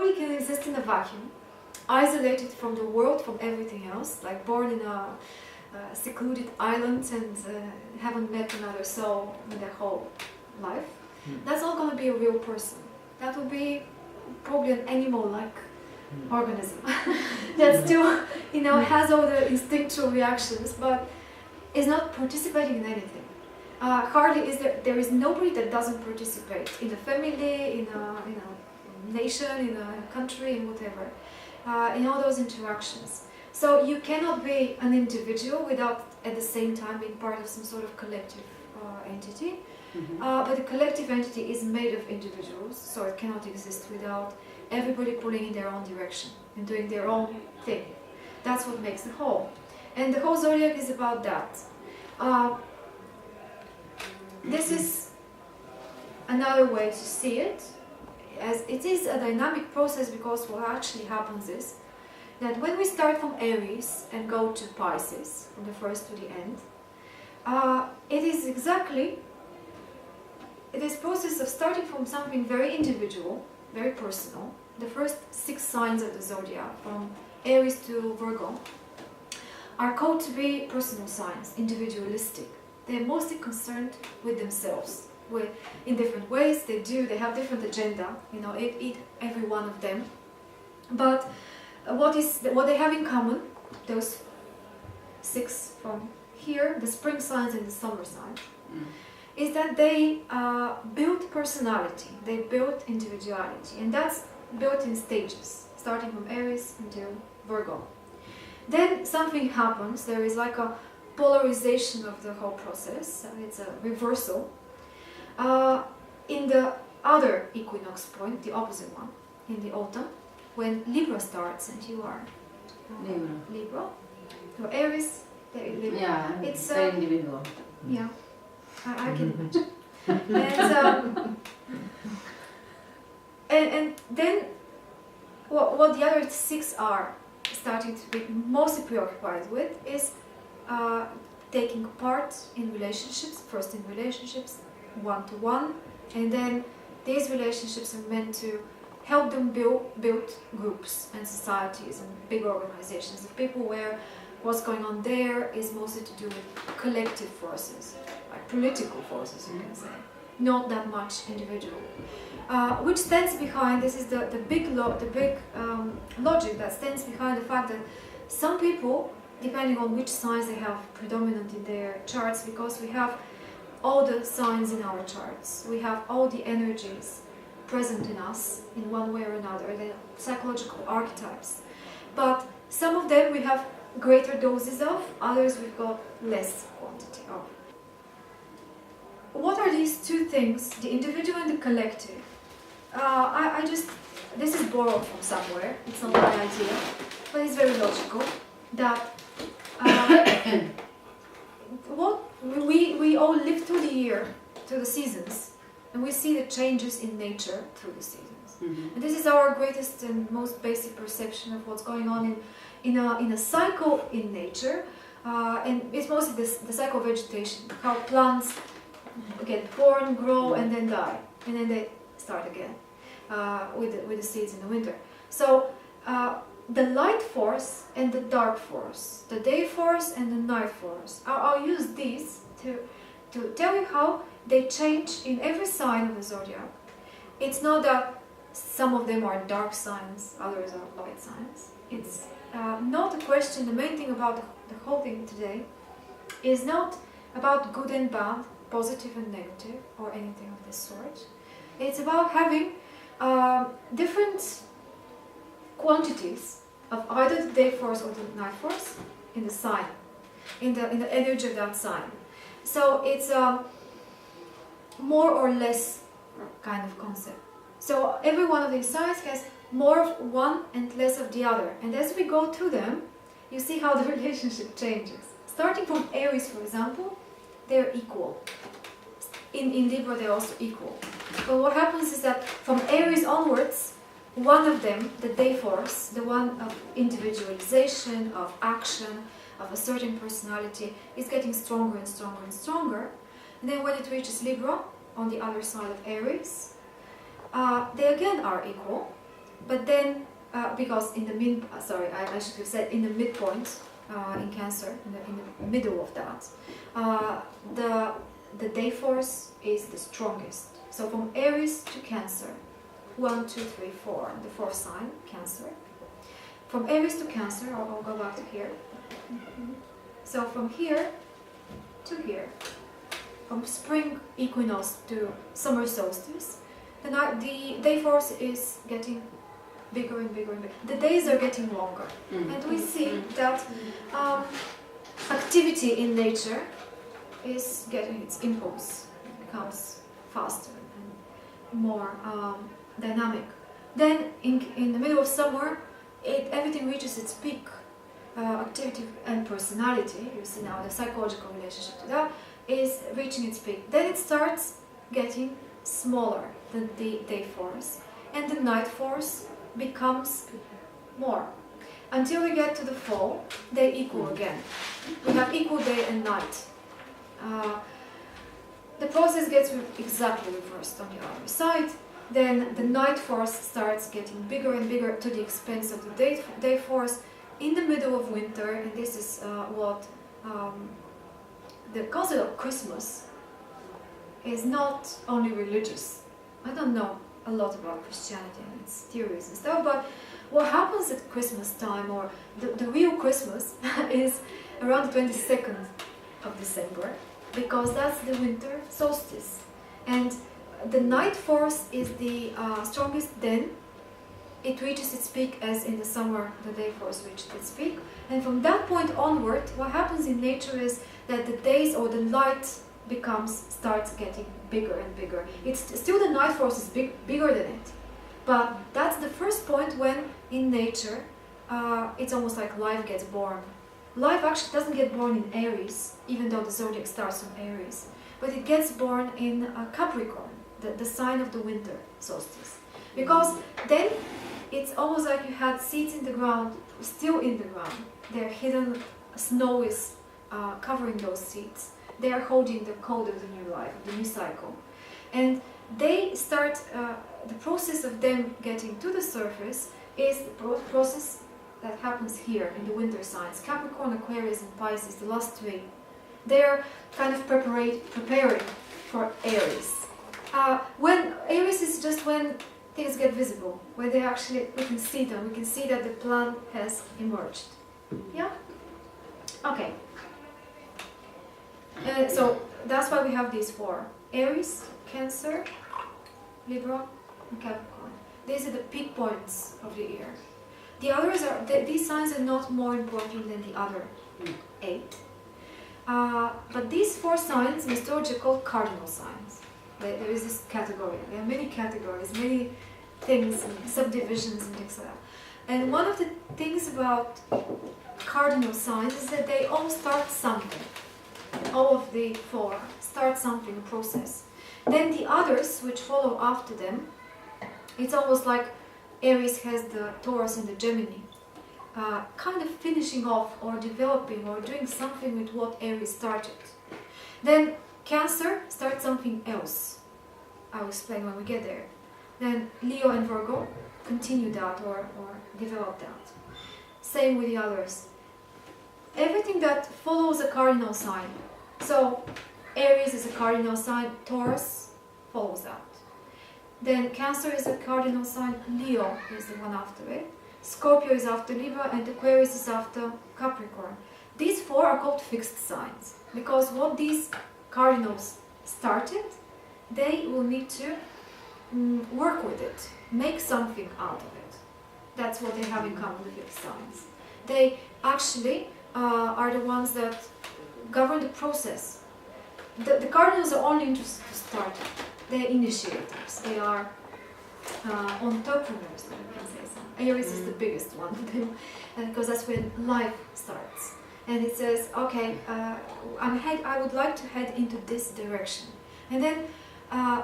nobody can exist in a vacuum, isolated from the world, from everything else, like born in a secluded island and haven't met another soul in their whole life. That's not going to be a real person. That would be probably an animal-like organism that still, you know, has all the instinctual reactions, but is not participating in anything. Hardly is there is nobody that doesn't participate in a family, in a nation, in a country, in whatever, in all those interactions. So you cannot be an individual without at the same time being part of some sort of collective entity. But the collective entity is made of individuals, so it cannot exist without everybody pulling in their own direction and doing their own thing. That's what makes the whole. And the whole zodiac is about that. This is another way to see it, as it is a dynamic process, because what actually happens is that when we start from Aries and go to Pisces, from the first to the end, it is exactly this process of starting from something very individual, very personal. The first 6 signs of the zodiac, from Aries to Virgo, are called to be personal signs, individualistic. They're mostly concerned with themselves, in different ways. They have different agenda, you know, every one of them. But what they have in common, those 6 from here, the spring signs and the summer signs, is that they build personality, they build individuality, and that's built in stages, starting from Aries until Virgo. Then something happens, there is like a polarization of the whole process, it's a reversal. In the other equinox point, the opposite one, in the autumn, when Libra starts, and you are Libra. So Aries, Libra. Yeah, it's very individual. Yeah, I can imagine. And then what the other 6 are starting to be mostly preoccupied with is taking part in relationships, first in relationships, one-to-one, and then these relationships are meant to help them build groups and societies and big organizations of people where what's going on there is mostly to do with collective forces, like political forces, you can say, not that much individual. Which stands behind, this is the big logic that stands behind the fact that some people, depending on which signs they have predominant in their charts, because we have all the signs in our charts, we have all the energies present in us in one way or another, the psychological archetypes. But some of them we have greater doses of, others we've got less quantity of. What are these 2 things, the individual and the collective? This is borrowed from somewhere, it's not my idea, but it's very logical, that what we all live through the year, through the seasons, and we see the changes in nature through the seasons. And this is our greatest and most basic perception of what's going on in a cycle in nature, and it's mostly the cycle of vegetation, how plants get born, grow, and then die, and then they start again with the seeds in the winter. So the light force and the dark force, the day force and the night force, I'll use these to tell you how they change in every sign of the zodiac. It's not that some of them are dark signs, others are light signs. It's not a question. The main thing about the whole thing today is not about good and bad, positive and negative, or anything of this sort. It's about having different quantities of either the day force or the night force in the sign, in the energy of that sign. So it's a more or less kind of concept. So every one of these signs has more of one and less of the other. And as we go through them, you see how the relationship changes. Starting from Aries, for example, they're equal. In Libra, they're also equal. But what happens is that from Aries onwards, one of them, the day force, the one of individualization, of action, of a certain personality, is getting stronger and stronger and stronger. And then when it reaches Libra, on the other side of Aries, they again are equal, but then, because in the I should have said in the midpoint in Cancer, in the middle of that, the day force is the strongest. So from Aries to Cancer, 1, 2, 3, 4, the fourth sign, Cancer. From Aries to Cancer, I'll go back to here. So from here to here, from spring equinox to summer solstice, the day force is getting bigger and bigger and bigger. The days are getting longer. And we see that activity in nature is getting its impulse, becomes faster and more dynamic. Then in the middle of summer, everything reaches its peak. Activity and personality, you see now the psychological relationship to that, is reaching its peak. Then it starts getting smaller, the day force, and the night force becomes more. Until we get to the fall, they equal again. We have equal day and night. The process gets exactly reversed on the other side. Then the night force starts getting bigger and bigger to the expense of the day force in the middle of winter, and this is what the concept of Christmas is not only religious. I don't know a lot about Christianity and its theories and stuff, but what happens at Christmas time, or the real Christmas, is around the 22nd of December, because that's the winter solstice. And the night force is the strongest then. It reaches its peak as in the summer the day force reached its peak. And from that point onward, what happens in nature is that the days or the light starts getting bigger and bigger. It's still the night force is bigger than it. But that's the first point when in nature it's almost like life gets born. Life actually doesn't get born in Aries, even though the zodiac starts from Aries. But it gets born in Capricorn, the sign of the winter solstice. Because then it's almost like you had seeds in the ground, still in the ground. They're hidden, snow is covering those seeds. They are holding the code of the new life, the new cycle. And they start, the process of them getting to the surface is the process that happens here in the winter signs. Capricorn, Aquarius and Pisces, the last three. They're kind of preparing for Aries. When Aries is just when things get visible, where we can see them, we can see that the plan has emerged. Yeah? Okay. So that's why we have these four. Aries, Cancer, Libra, and Capricorn. These are the peak points of the year. The others these signs are not more important than the other 8. But these 4 signs in astrology are called cardinal signs. There is this category. There are many categories, many things, and subdivisions and things like that. And one of the things about cardinal signs is that they all start something. All of the 4 start something, a process. Then the others, which follow after them, it's almost like Aries has the Taurus and the Gemini, kind of finishing off or developing or doing something with what Aries started. Then Cancer starts something else. I'll explain when we get there. Then Leo and Virgo continue that or develop that. Same with the others. Everything that follows a cardinal sign. So Aries is a cardinal sign, Taurus follows that. Then Cancer is a cardinal sign, Leo is the one after it. Scorpio is after Libra and Aquarius is after Capricorn. These 4 are called fixed signs because what these cardinals started, they will need to work with it, make something out of it. That's what they have in common with fixed signs. They actually are the ones that govern the process. The cardinals are only interested to start. They're initiators. They are entrepreneurs, you can say so. Aries is the biggest one, because that's when life starts. And it says, okay, I would like to head into this direction. And then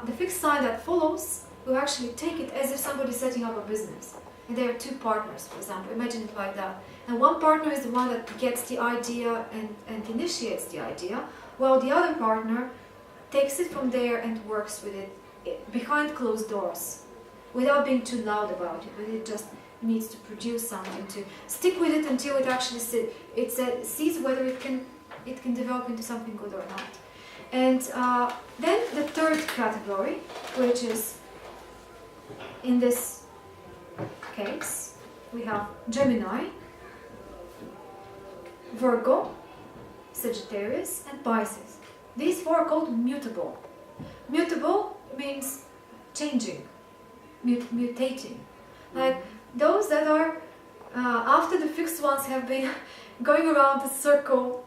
the fixed sign that follows will actually take it as if somebody's setting up a business. And there are 2 partners, for example. Imagine it like that. And one partner is the one that gets the idea and initiates the idea, while the other partner takes it from there and works with it behind closed doors. without being too loud about it, but it just needs to produce something, to stick with it until it actually sees whether it can develop into something good or not. And then the third category, which is in this case, we have Gemini, Virgo, Sagittarius, and Pisces. These four are called mutable. Mutable means changing, mutating. Like those that are, after the fixed ones have been going around the circle,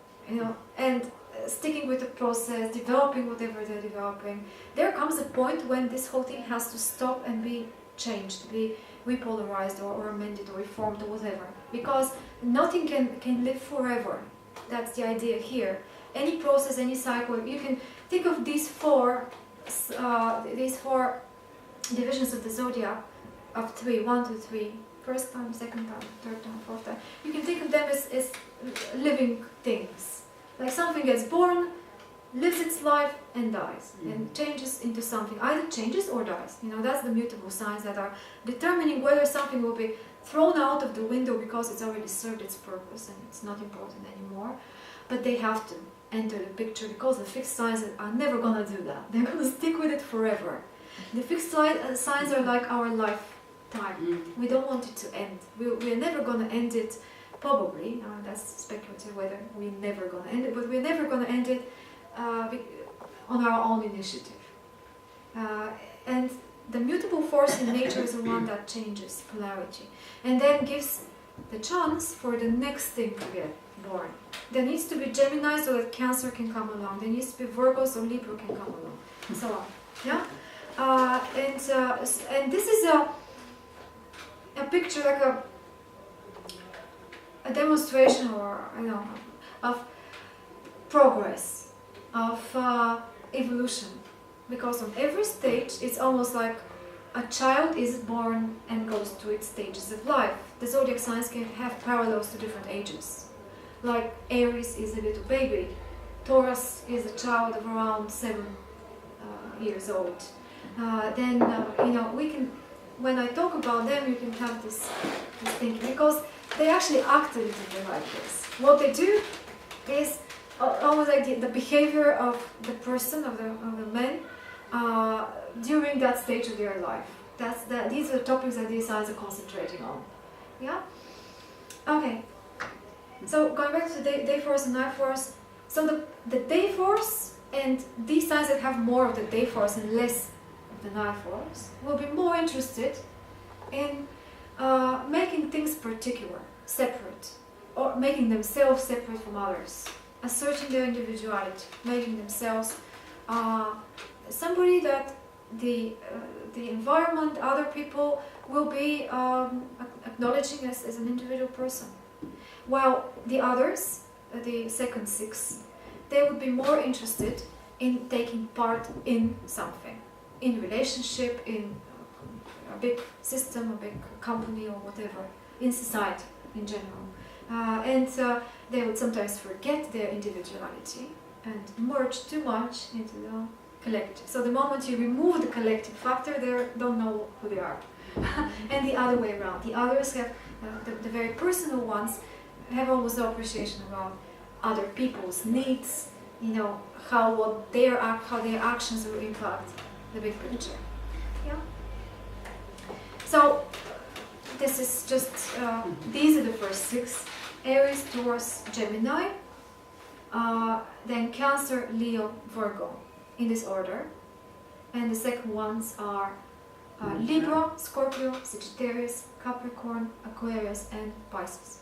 and sticking with the process, developing whatever they're developing, there comes a point when this whole thing has to stop and be changed, be repolarized or amended or reformed or whatever. Because nothing can live forever. That's the idea here. Any process, any cycle, you can think of these four divisions of the zodiac of 3, 1, 2, 3, first time, second time, third time, fourth time. You can think of them as living things. Like something gets born, lives its life and dies, and changes into something. Either changes or dies. That's the mutable signs that are determining whether something will be thrown out of the window because it's already served its purpose and it's not important anymore. But they have to enter the picture because the fixed signs are never going to do that. They're going to stick with it forever. The fixed signs are like our lifetime. We don't want it to end. We're never going to end it, probably. That's speculative whether we're never going to end it, but we're never going to end it on our own initiative. And the mutable force in nature is the one that changes polarity and then gives the chance for the next thing to get born. There needs to be Gemini so that Cancer can come along. There needs to be Virgo so Libra can come along, and so on. Yeah, and this is a picture, like a demonstration, or of progress, of evolution. Because on every stage, it's almost like a child is born and goes through its stages of life. The zodiac signs can have parallels to different ages. Like Aries is a little baby, Taurus is a child of around 7 years old. Then we can, when I talk about them, you can have this thinking, because they actually act a little bit like this. What they do is almost like the behavior of the person, of the man, during that stage of their life. These are the topics that these signs are concentrating on. Yeah? Okay. So going back to the day force and night force. So the day force and these signs that have more of the day force and less of the night force will be more interested in making things particular, separate, or making themselves separate from others, asserting their individuality, making themselves somebody that the environment, other people will be acknowledging as an individual person. While the others, the second 6, they would be more interested in taking part in something, in relationship, in a big system, a big company or whatever, in society in general. And they would sometimes forget their individuality and merge too much into the collective. So the moment you remove the collective factor, they don't know who they are. And the other way around. The others have, the very personal ones, have almost no appreciation about other people's needs, how their actions will impact the big picture. Yeah. So this is just these are the first 6: Aries, Taurus, Gemini, then Cancer, Leo, Virgo, in this order, and the second ones are Libra, Scorpio, Sagittarius, Capricorn, Aquarius, and Pisces.